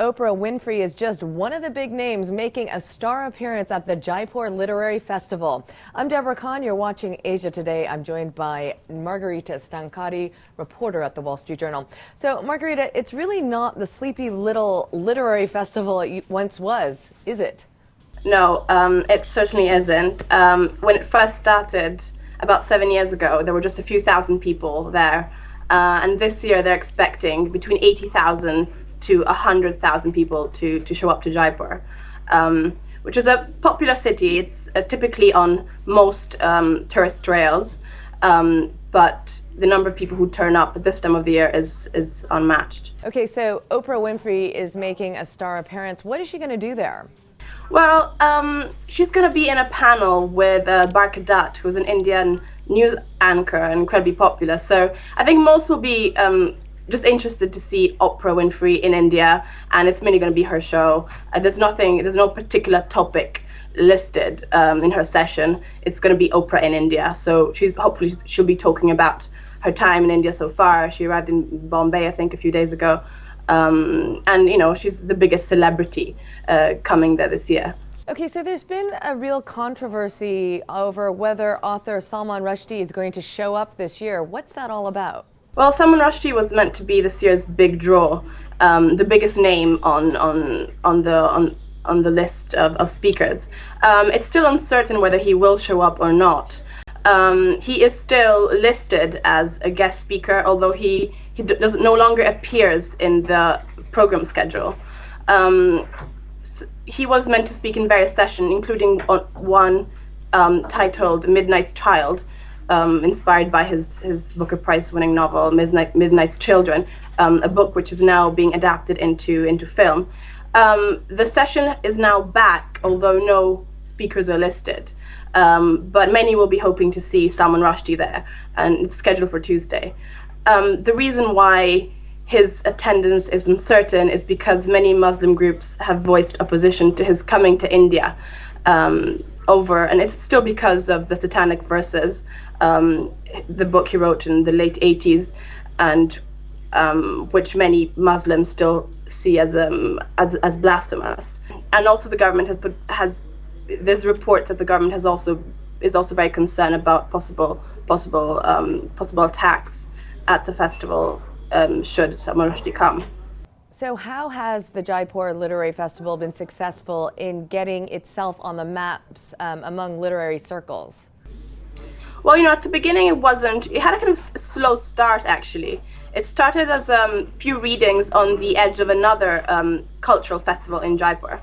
Oprah Winfrey is just one of the big names making a star appearance at the Jaipur Literary Festival. I'm Deborah Khan. You're watching Asia Today. I'm joined by Margarita Stancati, reporter at the Wall Street Journal. So, Margarita, it's really not the sleepy little literary festival it once was, is it? No, it certainly isn't. When it first started about 7 years ago, there were just a few thousand people there. And this year they're expecting between 80,000 to 100,000 people to show up to Jaipur, which is a popular city. It's typically on most tourist trails, but the number of people who turn up at this time of the year is unmatched. Okay, so Oprah Winfrey is making a star appearance. What is she going to do there? Well, she's going to be in a panel with Barka Dutt, who's an Indian news anchor and incredibly popular. So I think most will be just interested to see Oprah Winfrey in India, and it's mainly going to be her show. There's no particular topic listed in her session. It's going to be Oprah in India. So hopefully she'll be talking about her time in India so far. She arrived in Bombay, I think, a few days ago. And, you know, she's the biggest celebrity coming there this year. Okay, so there's been a real controversy over whether author Salman Rushdie is going to show up this year. What's that all about? Well, Salman Rushdie was meant to be this year's big draw, the biggest name on the list of speakers. It's still uncertain whether he will show up or not. He is still listed as a guest speaker, although he no longer appears in the program schedule. He was meant to speak in various sessions, including one titled Midnight's Child, inspired by his Booker Prize-winning novel Midnight's Children, a book which is now being adapted into film. The session is now back, although no speakers are listed. But many will be hoping to see Salman Rushdie there, and it's scheduled for Tuesday. The reason why his attendance is uncertain is because many Muslim groups have voiced opposition to his coming to India, and it's still because of the Satanic Verses, the book he wrote in the late 80s, and which many Muslims still see as blasphemous. And also the government there's reports that the government is also very concerned about possible attacks at the festival should Salman Rushdie come. So how has the Jaipur Literary Festival been successful in getting itself on the maps among literary circles? Well, you know, at the beginning it had a kind of slow start, actually. It started as few readings on the edge of another cultural festival in Jaipur.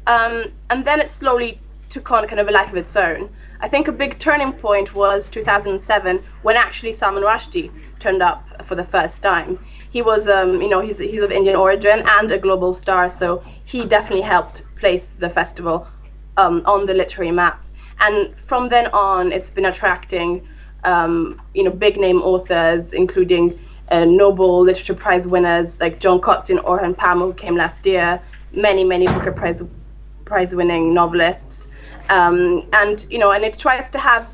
And then it slowly took on kind of a life of its own. I think a big turning point was 2007, when actually Salman Rushdie turned up for the first time. He was, he's of Indian origin and a global star, so he definitely helped place the festival on the literary map. And from then on, it's been attracting, big name authors, including Nobel Literature Prize winners like John Coetzee and Orhan Pamuk, who came last year, many Booker Prize winning novelists. And it tries to have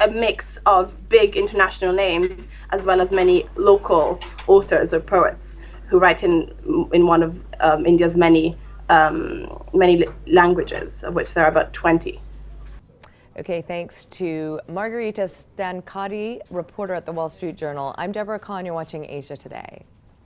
a mix of big international names as well as many local authors or poets who write in one of India's many languages, of which there are about 20. Okay, thanks to Margarita Stancati, reporter at the Wall Street Journal. I'm Deborah Khan. You're watching Asia Today.